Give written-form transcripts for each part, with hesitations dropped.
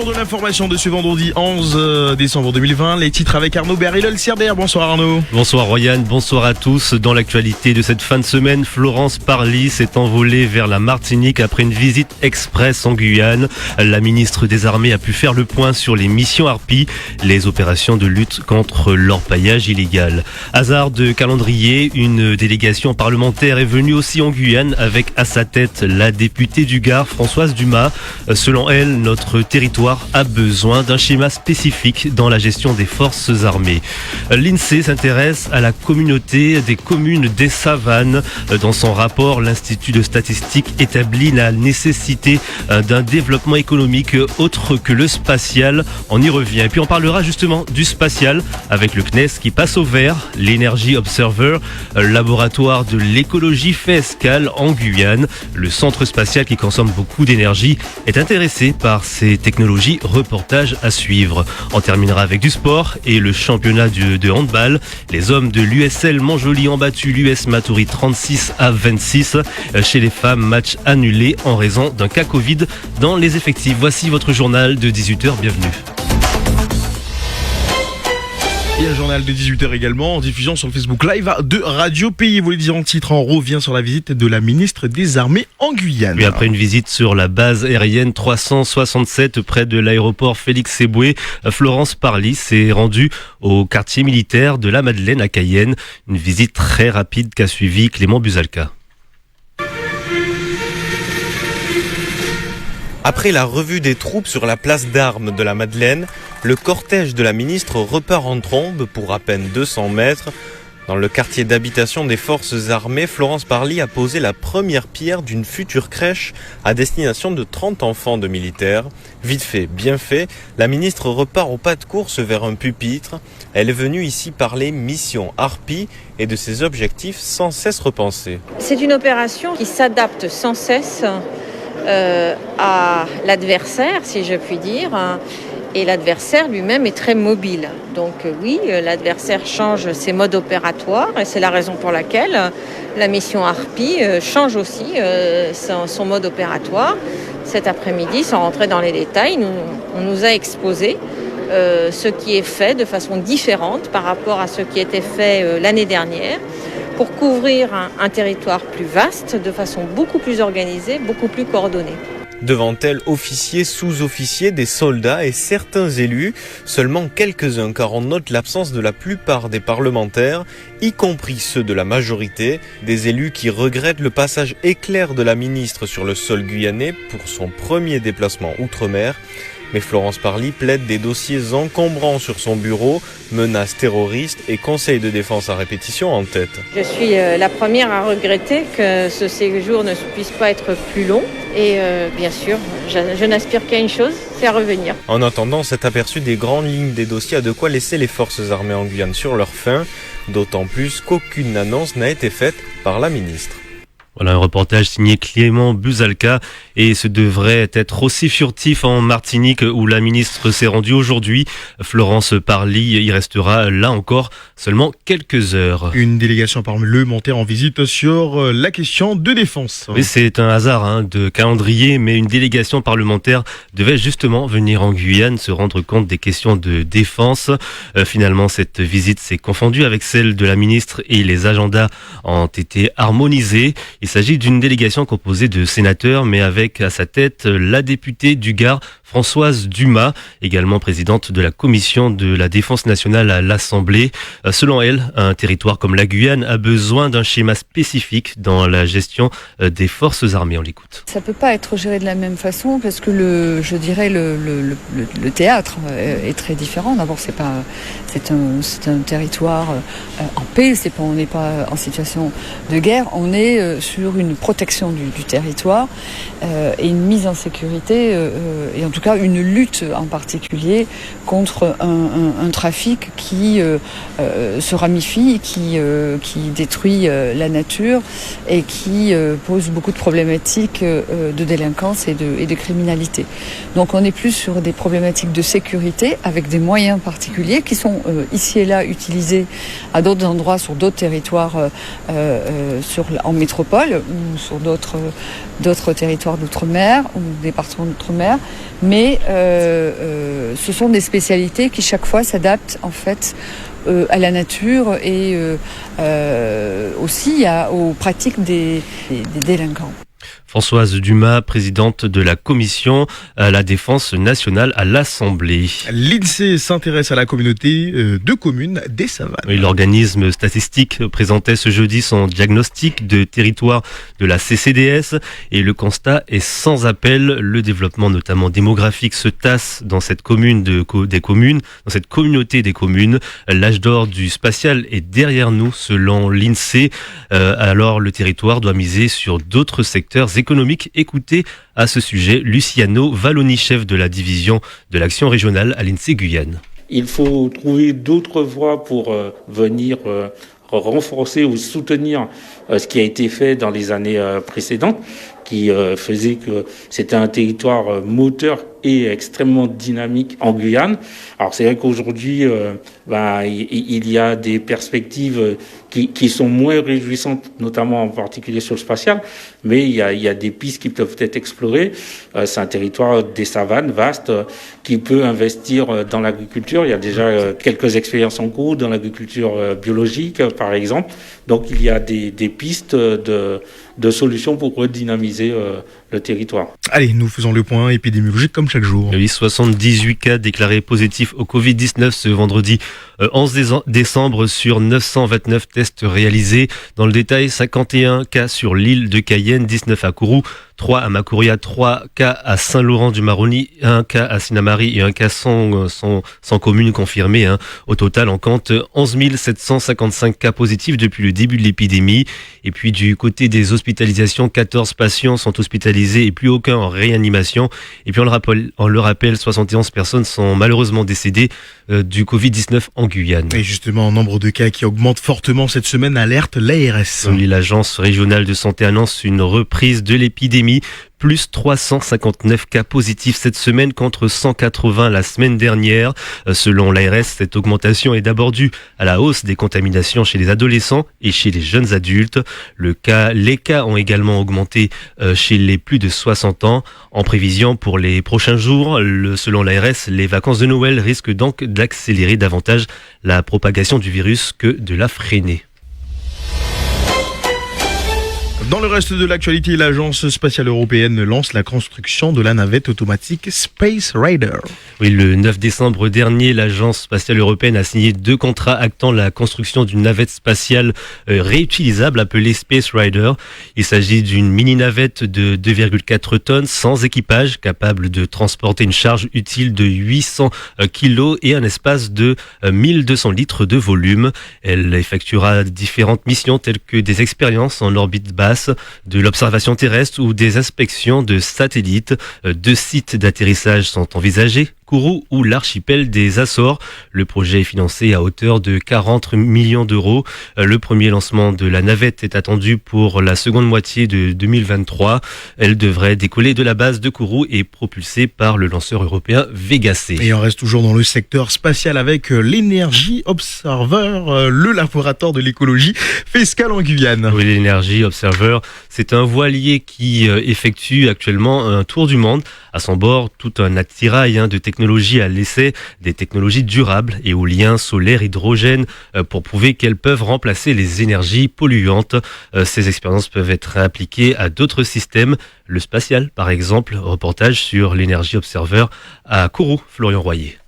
tour de l'information de ce vendredi 11 décembre 2020. Les titres avec Arnaud Beryl Cerder. Bonsoir Arnaud. Bonsoir Royan, bonsoir à tous. Dans l'actualité de cette fin de semaine, Florence Parly s'est envolée vers la Martinique après une visite express en Guyane. La ministre des Armées a pu faire le point sur les missions Harpie, les opérations de lutte contre l'orpaillage illégal. Hasard de calendrier, une délégation parlementaire est venue aussi en Guyane avec à sa tête la députée du Gard, Françoise Dumas. Selon elle, notre territoire a besoin d'un schéma spécifique dans la gestion des forces armées. L'INSEE s'intéresse à la communauté des communes des savanes. Dans son rapport, l'Institut de statistique établit la nécessité d'un développement économique autre que le spatial. On y revient. Et puis on parlera justement du spatial avec le CNES qui passe au vert. L'Energy Observer, laboratoire de l'écologie, fait escale en Guyane. Le centre spatial qui consomme beaucoup d'énergie est intéressé par ces technologies. Reportage à suivre. On terminera avec du sport et le championnat de handball. Les hommes de l'USL Montjoly ont battu l'US Matoury 36-26. Chez les femmes, match annulé en raison d'un cas Covid dans les effectifs. Voici votre journal de 18h. Bienvenue. Et un journal de 18h également en diffusion sur le Facebook Live de Radio Pays. Vous les dire en titre, on revient sur la visite de la ministre des Armées en Guyane. Et après une visite sur la base aérienne 367 près de l'aéroport Félix-Éboué, Florence Parly s'est rendue au quartier militaire de la Madeleine à Cayenne. Une visite très rapide qu'a suivi Clément Buzalka. Après la revue des troupes sur la place d'armes de la Madeleine, le cortège de la ministre repart en trombe pour à peine 200 mètres. Dans le quartier d'habitation des forces armées, Florence Parly a posé la première pierre d'une future crèche à destination de 30 enfants de militaires. Vite fait, bien fait, la ministre repart au pas de course vers un pupitre. Elle est venue ici parler mission Harpie et de ses objectifs sans cesse repensés. C'est une opération qui s'adapte sans cesse à l'adversaire, si je puis dire, et l'adversaire lui-même est très mobile. Donc oui, l'adversaire change ses modes opératoires et c'est la raison pour laquelle la mission Harpie change aussi son mode opératoire. Cet après-midi, sans rentrer dans les détails, on nous a exposé ce qui est fait de façon différente par rapport à ce qui était fait l'année dernière, pour couvrir un territoire plus vaste, de façon beaucoup plus organisée, beaucoup plus coordonnée. Devant elle, officiers, sous-officiers, des soldats et certains élus, seulement quelques-uns car on note l'absence de la plupart des parlementaires, y compris ceux de la majorité, des élus qui regrettent le passage éclair de la ministre sur le sol guyanais pour son premier déplacement outre-mer. Mais Florence Parly plaide des dossiers encombrants sur son bureau, menaces terroristes et conseils de défense à répétition en tête. Je suis la première à regretter que ce séjour ne puisse pas être plus long. Et bien sûr, je n'aspire qu'à une chose, c'est à revenir. En attendant, cet aperçu des grandes lignes des dossiers a de quoi laisser les forces armées en Guyane sur leur faim, d'autant plus qu'aucune annonce n'a été faite par la ministre. Voilà un reportage signé Clément Buzalka et ce devrait être aussi furtif en Martinique où la ministre s'est rendue aujourd'hui. Florence Parly y restera là encore seulement quelques heures. Une délégation parlementaire en visite sur la question de défense. Oui, c'est un hasard de calendrier, mais une délégation parlementaire devait justement venir en Guyane se rendre compte des questions de défense. Finalement, cette visite s'est confondue avec celle de la ministre et les agendas ont été harmonisés. Il s'agit d'une délégation composée de sénateurs, mais avec à sa tête la députée du Gard, Françoise Dumas, également présidente de la commission de la défense nationale à l'Assemblée. Selon elle, un territoire comme la Guyane a besoin d'un schéma spécifique dans la gestion des forces armées. On l'écoute. Ça peut pas être géré de la même façon parce que le théâtre est très différent. D'abord, c'est un territoire en paix. On n'est pas en situation de guerre. On est sur une protection du territoire et une mise en sécurité et en tout cas une lutte en particulier contre un trafic qui se ramifie, qui détruit la nature et qui pose beaucoup de problématiques de délinquance et de criminalité. Donc on est plus sur des problématiques de sécurité avec des moyens particuliers qui sont ici et là utilisés à d'autres endroits, sur d'autres territoires en métropole ou sur d'autres territoires d'outre-mer ou départements d'outre-mer, mais ce sont des spécialités qui chaque fois s'adaptent en fait à la nature et aussi aux pratiques des délinquants. Françoise Dumas, présidente de la commission à la défense nationale à l'Assemblée. L'INSEE s'intéresse à la communauté de communes des Savanes. Oui, l'organisme statistique présentait ce jeudi son diagnostic de territoire de la CCDS et le constat est sans appel. Le développement notamment démographique se tasse dans cette dans cette communauté des communes. L'âge d'or du spatial est derrière nous selon l'INSEE. Alors le territoire doit miser sur d'autres secteurs économiques. Écoutez à ce sujet Luciano Valloni, chef de la division de l'action régionale à l'INSEE Guyane. Il faut trouver d'autres voies pour venir renforcer ou soutenir ce qui a été fait dans les années précédentes, qui faisait que c'était un territoire moteur et extrêmement dynamique en Guyane. Alors c'est vrai qu'aujourd'hui, il y a des perspectives qui sont moins réjouissantes, notamment en particulier sur le spatial, mais il y a des pistes qui peuvent être explorées. C'est un territoire des savanes vaste qui peut investir dans l'agriculture. Il y a déjà quelques expériences en cours dans l'agriculture biologique, par exemple. Donc il y a des pistes de solutions pour redynamiser le territoire. Allez, nous faisons le point épidémiologique comme chaque jour. Oui, 78 cas déclarés positifs au Covid-19 ce vendredi 11 décembre sur 929 tests réalisés. Dans le détail, 51 cas sur l'île de Cayenne, 19 à Kourou, 3 à Macouria, 3 cas à Saint-Laurent-du-Maroni, 1 cas à Sinnamary et 1 cas sans commune confirmée. Au total, on compte 11 755 cas positifs depuis le début de l'épidémie. Et puis du côté des hospitalisations, 14 patients sont hospitalisés et plus aucun en réanimation. Et puis on le rappelle, 71 personnes sont malheureusement décédées du Covid-19 en Guyane. Et justement, nombre de cas qui augmente fortement cette semaine, alerte l'ARS. L'agence régionale de santé annonce une reprise de l'épidémie. Plus 359 cas positifs cette semaine contre 180 la semaine dernière. Selon l'ARS, cette augmentation est d'abord due à la hausse des contaminations chez les adolescents et chez les jeunes adultes. Les cas ont également augmenté chez les plus de 60 ans. En prévision pour les prochains jours, selon l'ARS, les vacances de Noël risquent donc d'accélérer davantage la propagation du virus que de la freiner. Dans le reste de l'actualité, l'Agence spatiale européenne lance la construction de la navette automatique Space Rider. Oui, le 9 décembre dernier, l'Agence spatiale européenne a signé 2 contrats actant la construction d'une navette spatiale réutilisable appelée Space Rider. Il s'agit d'une mini-navette de 2,4 tonnes sans équipage, capable de transporter une charge utile de 800 kilos et un espace de 1200 litres de volume. Elle effectuera différentes missions telles que des expériences en orbite basse, de l'observation terrestre ou des inspections de satellites. 2 sites d'atterrissage sont envisagés, Kourou ou l'archipel des Açores. Le projet est financé à hauteur de 40 millions d'euros. Le premier lancement de la navette est attendu pour la seconde moitié de 2023. Elle devrait décoller de la base de Kourou et propulsée par le lanceur européen Vega C. Et on reste toujours dans le secteur spatial avec l'Energy Observer, le laboratoire de l'écologie fait escale en Guyane. Oui, l'Energy Observer, c'est un voilier qui effectue actuellement un tour du monde. À son bord, tout un attirail de technologies à l'essai, des technologies durables, éolien, solaire, hydrogène, pour prouver qu'elles peuvent remplacer les énergies polluantes. Ces expériences peuvent être appliquées à d'autres systèmes, le spatial par exemple. Reportage sur l'Energy Observer à Kourou, Florian Royer.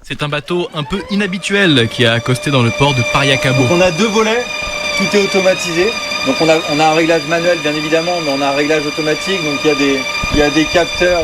C'est un bateau un peu inhabituel qui a accosté dans le port de Pariacabo. On a 2 volets, tout est automatisé. Donc on a un réglage manuel bien évidemment, mais on a un réglage automatique. Donc il y a des capteurs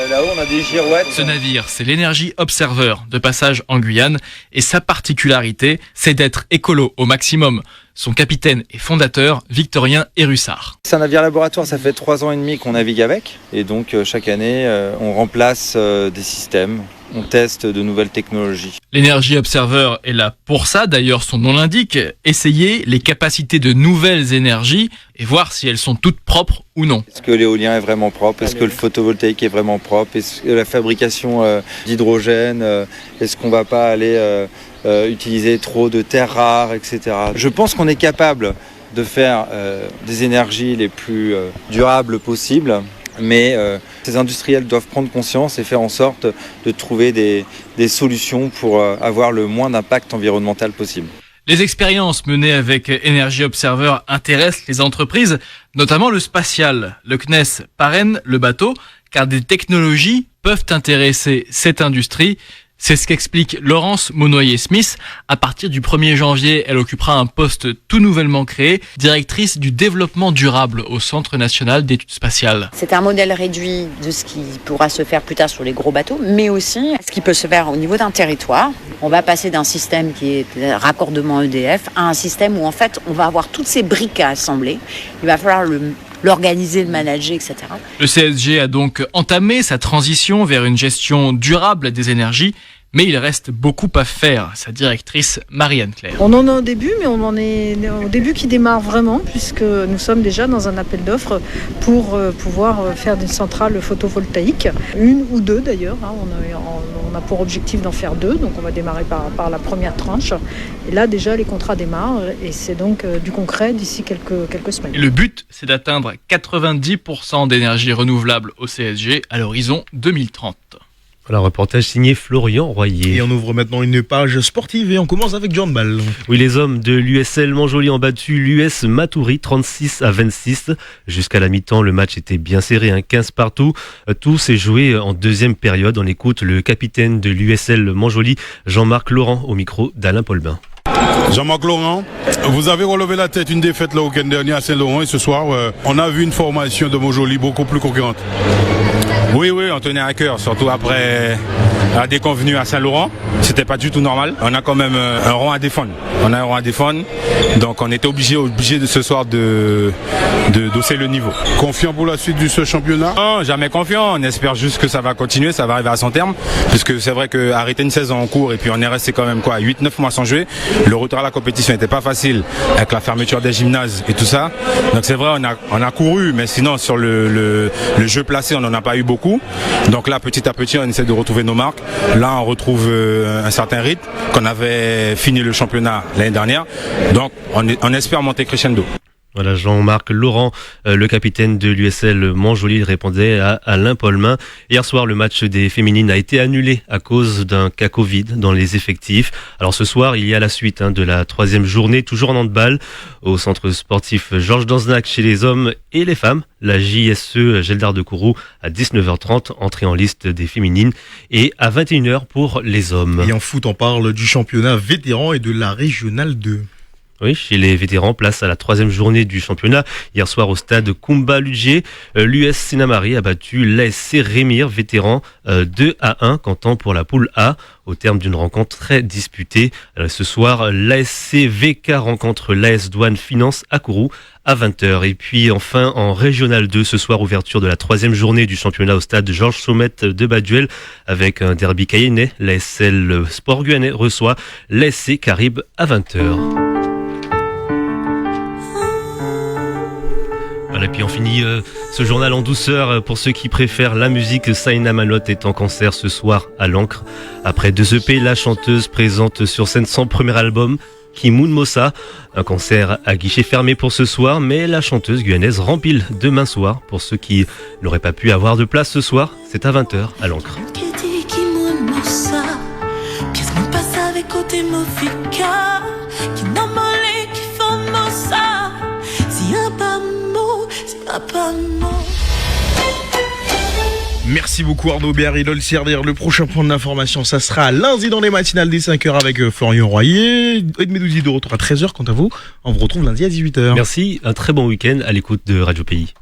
là-haut, on a des girouettes. Ce navire, c'est l'Energy Observer, de passage en Guyane. Et sa particularité, c'est d'être écolo au maximum. Son capitaine et fondateur, Victorien Hérussard. C'est un navire laboratoire, ça fait 3 ans et demi qu'on navigue avec. Et donc chaque année, on remplace des systèmes. On teste de nouvelles technologies. L'Energy Observer est là pour ça, d'ailleurs son nom l'indique, essayer les capacités de nouvelles énergies et voir si elles sont toutes propres ou non. Est-ce que l'éolien est vraiment propre? Est-ce que le photovoltaïque est vraiment propre? Est-ce que la fabrication d'hydrogène, est-ce qu'on ne va pas aller utiliser trop de terres rares, etc. Je pense qu'on est capable de faire des énergies les plus durables possibles, Mais ces industriels doivent prendre conscience et faire en sorte de trouver des solutions pour avoir le moins d'impact environnemental possible. Les expériences menées avec Energy Observer intéressent les entreprises, notamment le spatial. Le CNES parraine le bateau car des technologies peuvent intéresser cette industrie. C'est ce qu'explique Laurence Monnoyer-Smith. À partir du 1er janvier, elle occupera un poste tout nouvellement créé, directrice du développement durable au Centre national d'études spatiales. C'est un modèle réduit de ce qui pourra se faire plus tard sur les gros bateaux, mais aussi ce qui peut se faire au niveau d'un territoire. On va passer d'un système qui est raccordement EDF à un système où en fait on va avoir toutes ces briques à assembler. Il va falloir l'organiser, le manager, etc. Le CSG a donc entamé sa transition vers une gestion durable des énergies, mais il reste beaucoup à faire. Sa directrice, Marianne Claire. On en est au début, mais on en est au début qui démarre vraiment, puisque nous sommes déjà dans un appel d'offres pour pouvoir faire des centrales photovoltaïques, une ou deux d'ailleurs. On a pour objectif d'en faire 2, donc on va démarrer par la première tranche. Et là déjà les contrats démarrent et c'est donc du concret d'ici quelques semaines. Et le but, c'est d'atteindre 90% d'énergie renouvelable au CSG à l'horizon 2030. Voilà, un reportage signé Florian Royer. Et on ouvre maintenant une page sportive et on commence avec du handball. Oui, les hommes de l'USL Montjoly ont battu l'US Matoury 36-26. Jusqu'à la mi-temps, le match était bien serré, 15 partout. Tout s'est joué en deuxième période. On écoute le capitaine de l'USL Montjoly, Jean-Marc Laurent, au micro d'Alain Paulbin. Jean-Marc Laurent, vous avez relevé la tête une défaite le week-end dernier à Saint-Laurent et ce soir, on a vu une formation de Montjoly beaucoup plus concurrente. Oui, on tenait à cœur, surtout après la déconvenue à Saint-Laurent. C'était pas du tout normal. On a quand même un rang à défendre. Donc on était obligé de ce soir de d'hausser le niveau. Confiant pour la suite de ce championnat? Non, jamais confiant. On espère juste que ça va continuer, ça va arriver à son terme. Puisque c'est vrai qu'arrêter une saison en cours et puis on est resté quand même 8-9 mois sans jouer. Le retour à la compétition n'était pas facile avec la fermeture des gymnases et tout ça. Donc c'est vrai, on a couru, mais sinon sur le jeu placé, on n'en a pas eu beaucoup. Donc là, petit à petit, on essaie de retrouver nos marques. Là, on retrouve un certain rythme qu'on avait fini le championnat l'année dernière. Donc on espère monter crescendo. Voilà, Jean-Marc Laurent, le capitaine de l'USL Montjoly, répondait à Alain Paulmin. Hier soir, le match des féminines a été annulé à cause d'un cas Covid dans les effectifs. Alors ce soir, il y a la suite de la 3e journée, toujours en handball, au centre sportif Georges Danzenac chez les hommes et les femmes. La JSE Geldar de Kourou à 19h30, entrée en liste des féminines, et à 21h pour les hommes. Et en foot, on parle du championnat vétéran et de la régionale 2. Oui, chez les vétérans, place à la 3e journée du championnat. Hier soir au stade Koumba-Ludger, l'US Sénamary a battu l'ASC Rémire vétéran 2-1, comptant pour la poule A, au terme d'une rencontre très disputée. Ce soir, l'ASC VK rencontre l'AS Douane Finance à Kourou à 20h. Et puis enfin, en régional 2, ce soir, ouverture de la 3e journée du championnat au stade Georges Sommette de Baduel, avec un derby cayennais. L'ASL Sport Guyanais reçoit l'ASC Caribe à 20h. Et puis on finit ce journal en douceur pour ceux qui préfèrent la musique. Saïna Malotte est en concert ce soir à l'Ancre. Après 2 EP, la chanteuse présente sur scène son premier album, Kimoun Mossa. Un concert à guichet fermé pour ce soir, mais la chanteuse guyanaise rempile demain soir. Pour ceux qui n'auraient pas pu avoir de place ce soir, c'est à 20h à l'Ancre. Merci beaucoup Arnaud Béry, Lol-Servir. Le prochain point d'information, ça sera lundi dans les matinales dès 5h avec Florian Royer. Edmé Douzy de retour à 13h. Quant à vous, on vous retrouve lundi à 18h. Merci, un très bon week-end à l'écoute de Radio Pays.